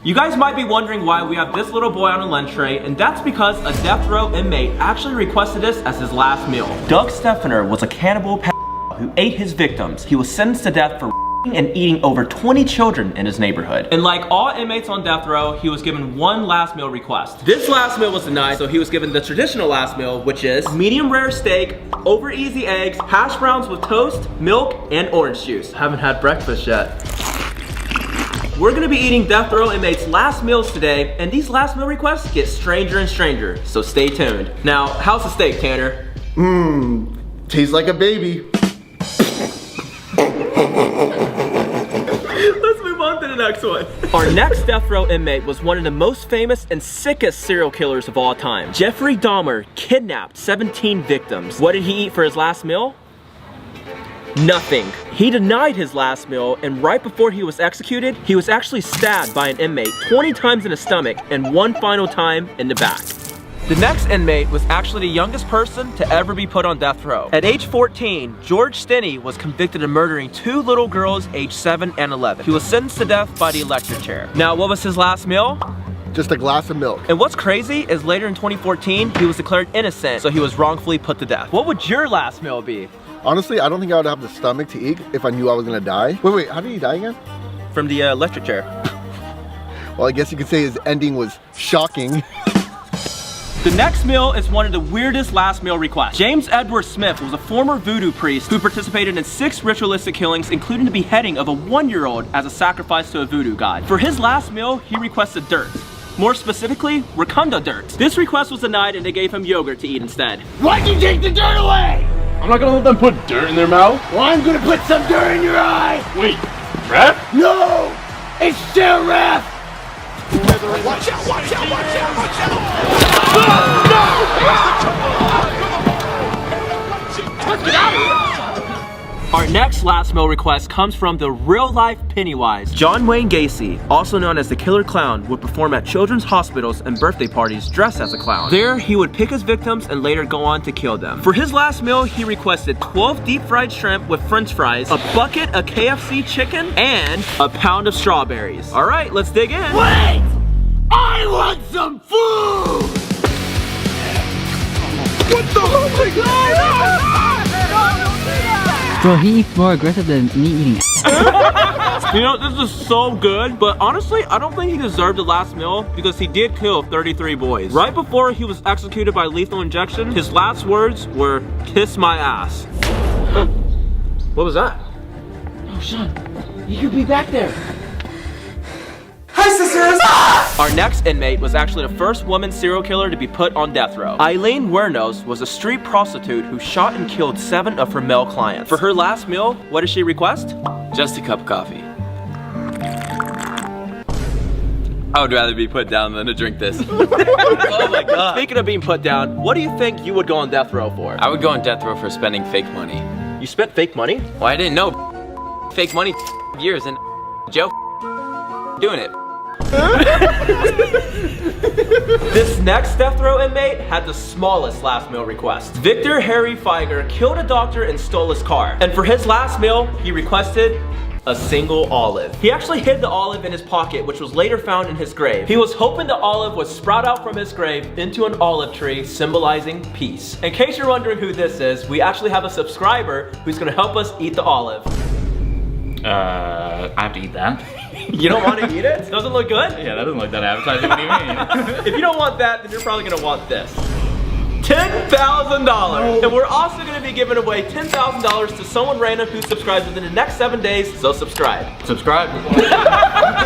You guys might be wondering why we have this little boy on a lunch tray, and that's because a death row inmate actually requested this as his last meal. Doug Steffner was a cannibal who ate his victims. He was sentenced to death for and eating over 20 children in his neighborhood. And like all inmates on death row, he was given one last meal request. This last meal was denied, so he was given the traditional last meal, which is medium rare steak, over easy eggs, hash browns with toast, milk, and orange juice. Haven't had breakfast yet. We're gonna be eating death row inmates' last meals today, and these last meal requests get stranger and stranger, so stay tuned. Now, how's the steak, Tanner? Tastes like a baby. Let's move on to the next one. Our next death row inmate was one of the most famous and sickest serial killers of all time. Jeffrey Dahmer kidnapped 17 victims. What did he eat for his last meal? Nothing. He denied his last meal, and right before he was executed, he was actually stabbed by an inmate 20 times in the stomach and one final time in the back. The next inmate was actually the youngest person to ever be put on death row. At age 14, George Stinney was convicted of murdering 2 little girls aged 7 and 11. He was sentenced to death by the electric chair. Now, what was his last meal? Just a glass of milk. And what's crazy is later in 2014, he was declared innocent, so he was wrongfully put to death. What would your last meal be? Honestly, I don't think I would have the stomach to eat if I knew I was gonna die. Wait, how did he die again? From the electric chair. Well, I guess you could say his ending was shocking. The next meal is one of the weirdest last meal requests. James Edward Smith was a former voodoo priest who participated in 6 ritualistic killings, including the beheading of a 1-year-old as a sacrifice to a voodoo god. For his last meal, he requested dirt. More specifically, Wakanda dirt. This request was denied and they gave him yogurt to eat instead. Why'd you take the dirt away? I'm not gonna let them put dirt in their mouth. Well, I'm gonna put some dirt in your eye. Wait, ref? No! It's still ref! Watch out, watch out, watch out, watch out! Get out of here! Our next last meal request comes from the real-life Pennywise. John Wayne Gacy, also known as the Killer Clown, would perform at children's hospitals and birthday parties dressed as a clown. There, he would pick his victims and later go on to kill them. For his last meal, he requested 12 deep-fried shrimp with french fries, a bucket of KFC chicken, and a pound of strawberries. All right, let's dig in. Wait! I want some food! What the? Oh my god! Bro, he eats more aggressive than me eating. You know, this is so good, but honestly, I don't think he deserved the last meal because he did kill 33 boys. Right before he was executed by lethal injection, his last words were, "Kiss my ass." What was that? Oh, Sean, you could be back there. Hi, sisters! Our next inmate was actually the first woman serial killer to be put on death row. Eileen Wuornos was a street prostitute who shot and killed 7 of her male clients. For her last meal, what did she request? Just a cup of coffee. I would rather be put down than to drink this. Oh my god. Speaking of being put down, what do you think you would go on death row for? I would go on death row for spending fake money. You spent fake money? Well, I didn't know fake money years and Joe doing it. This next death row inmate had the smallest last meal request. Victor Harry Feiger killed a doctor and stole his car. And for his last meal, he requested a single olive. He actually hid the olive in his pocket, which was later found in his grave. He was hoping the olive would sprout out from his grave into an olive tree, symbolizing peace. In case you're wondering who this is, we actually have a subscriber who's gonna help us eat the olive. I have to eat that. You don't want to eat it? Doesn't look good? Yeah, that doesn't look that appetizing. What do you mean? If you don't want that, then you're probably gonna want this. $10,000! And we're also gonna be giving away $10,000 to someone random who subscribes within the next 7 days, so subscribe. Subscribe.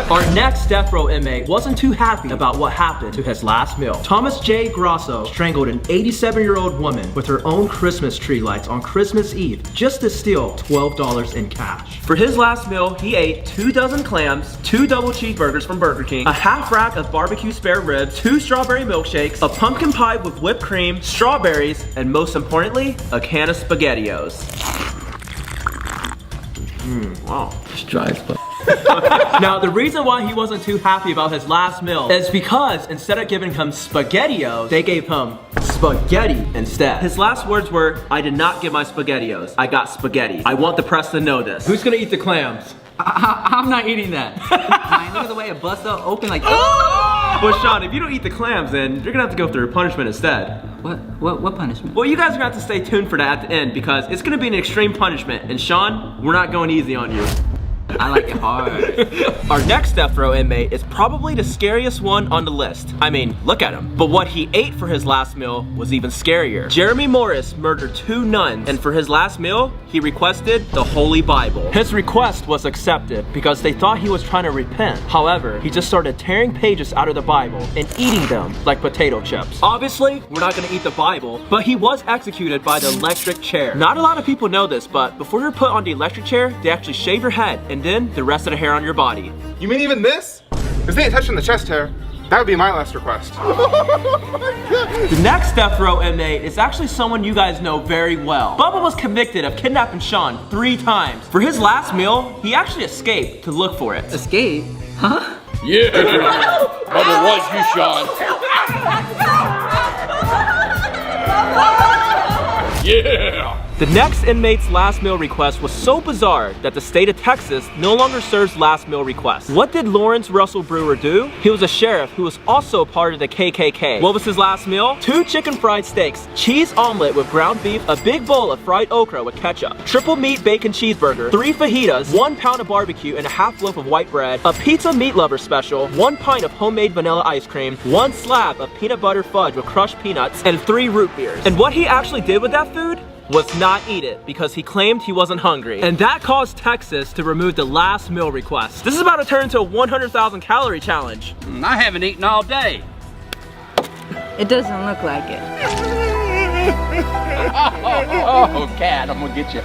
Our next death row inmate wasn't too happy about what happened to his last meal. Thomas J. Grosso strangled an 87-year-old woman with her own Christmas tree lights on Christmas Eve just to steal $12 in cash. For his last meal, he ate 2 dozen clams, 2 double cheeseburgers from Burger King, a half rack of barbecue spare ribs, 2 strawberry milkshakes, a pumpkin pie with whipped cream, strawberries, and most importantly, a can of SpaghettiOs. Wow. It's dry as fuck. Now, the reason why he wasn't too happy about his last meal is because instead of giving him SpaghettiOs, they gave him spaghetti instead. His last words were, "I did not get my SpaghettiOs. I got spaghetti. I want the press to know this." Who's gonna eat the clams? I'm not eating that. Man, look at the way it busts out open like. Well, Sean, if you don't eat the clams, then you're gonna have to go through punishment instead. What punishment? Well, you guys are gonna have to stay tuned for that at the end because it's gonna be an extreme punishment. And Sean, we're not going easy on you. I like it hard. Our next death row inmate is probably the scariest one on the list. I mean, look at him. But what he ate for his last meal was even scarier. Jeremy Morris murdered 2 nuns, and for his last meal, he requested the Holy Bible. His request was accepted because they thought he was trying to repent. However, he just started tearing pages out of the Bible and eating them like potato chips. Obviously, we're not gonna eat the Bible, but he was executed by the electric chair. Not a lot of people know this, but before you're put on the electric chair, they actually shave your head and then the rest of the hair on your body. You mean even this? If they ain't touching the chest hair, that would be my last request. The next death row inmate is actually someone you guys know very well. Bubba was convicted of kidnapping Sean 3 times. For his last meal, he actually escaped to look for it. Escape? Huh? Yeah. Bubba was you, Sean. Yeah. The next inmate's last meal request was so bizarre that the state of Texas no longer serves last meal requests. What did Lawrence Russell Brewer do? He was a sheriff who was also part of the KKK. What was his last meal? 2 chicken fried steaks, cheese omelet with ground beef, a big bowl of fried okra with ketchup, triple meat bacon cheeseburger, 3 fajitas, 1 pound of barbecue and a half loaf of white bread, a pizza meat lover special, 1 pint of homemade vanilla ice cream, 1 slab of peanut butter fudge with crushed peanuts, and 3 root beers. And what he actually did with that food was not eat it because he claimed he wasn't hungry. And that caused Texas to remove the last meal request. This is about to turn into a 100,000 calorie challenge. I haven't eaten all day. It doesn't look like it. Oh, cat, I'm gonna get you.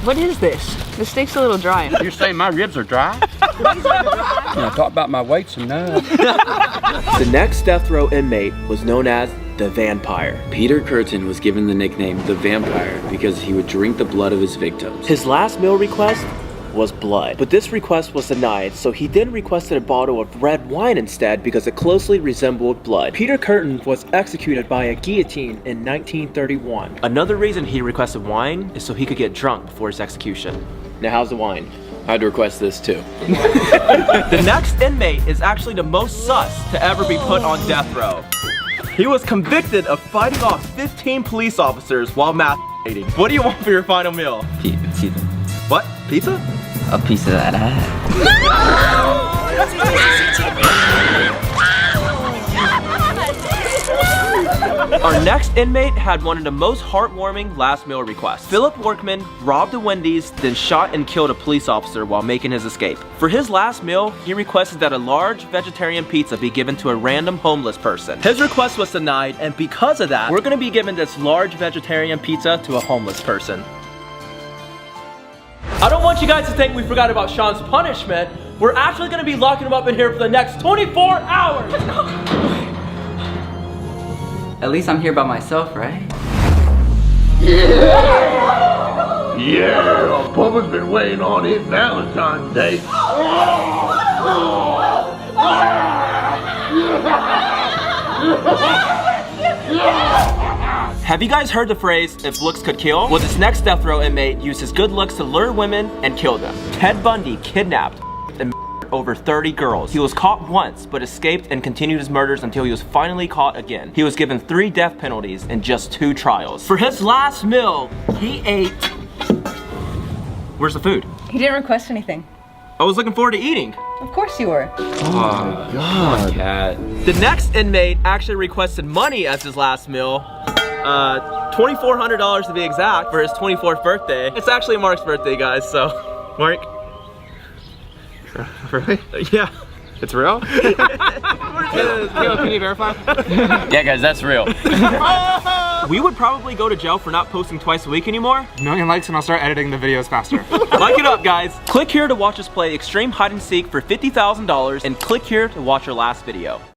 What is this? The steak's a little dry. You're saying my ribs are dry? I talk about my weights enough. The next death row inmate was known as the Vampire. Peter Curtin was given the nickname the Vampire because he would drink the blood of his victims. His last meal request was blood. But this request was denied, so he then requested a bottle of red wine instead because it closely resembled blood. Peter Curtin was executed by a guillotine in 1931. Another reason he requested wine is so he could get drunk before his execution. Now how's the wine? I'd request this too. The next inmate is actually the most sus to ever be put on death row. He was convicted of fighting off 15 police officers while masturbating. What do you want for your final meal? Pizza. What? Pizza? A piece of that ass. Our next inmate had one of the most heartwarming last meal requests. Philip Workman robbed a Wendy's, then shot and killed a police officer while making his escape. For his last meal, he requested that a large vegetarian pizza be given to a random homeless person. His request was denied, and because of that, we're gonna be giving this large vegetarian pizza to a homeless person. I don't want you guys to think we forgot about Sean's punishment. We're actually gonna be locking him up in here for the next 24 hours. At least I'm here by myself, right? Yeah, Bubba's been waiting on his Valentine's Day. Have you guys heard the phrase, if looks could kill? Well, this next death row inmate used his good looks to lure women and kill them. Ted Bundy kidnapped and over 30 girls. He was caught once, but escaped and continued his murders until he was finally caught again. He was given 3 death penalties in just 2 trials. For his last meal, he ate... Where's the food? He didn't request anything. I was looking forward to eating. Of course you were. Oh, God. Cat. The next inmate actually requested money as his last meal. $2,400 to be exact for his 24th birthday. It's actually Mark's birthday, guys, so... Mark? Really? Yeah. It's real? Can you verify? Yeah, guys, that's real. We would probably go to jail for not posting twice a week anymore. 1,000,000 likes and I'll start editing the videos faster. Like it up, guys. Click here to watch us play Extreme Hide and Seek for $50,000 and click here to watch our last video.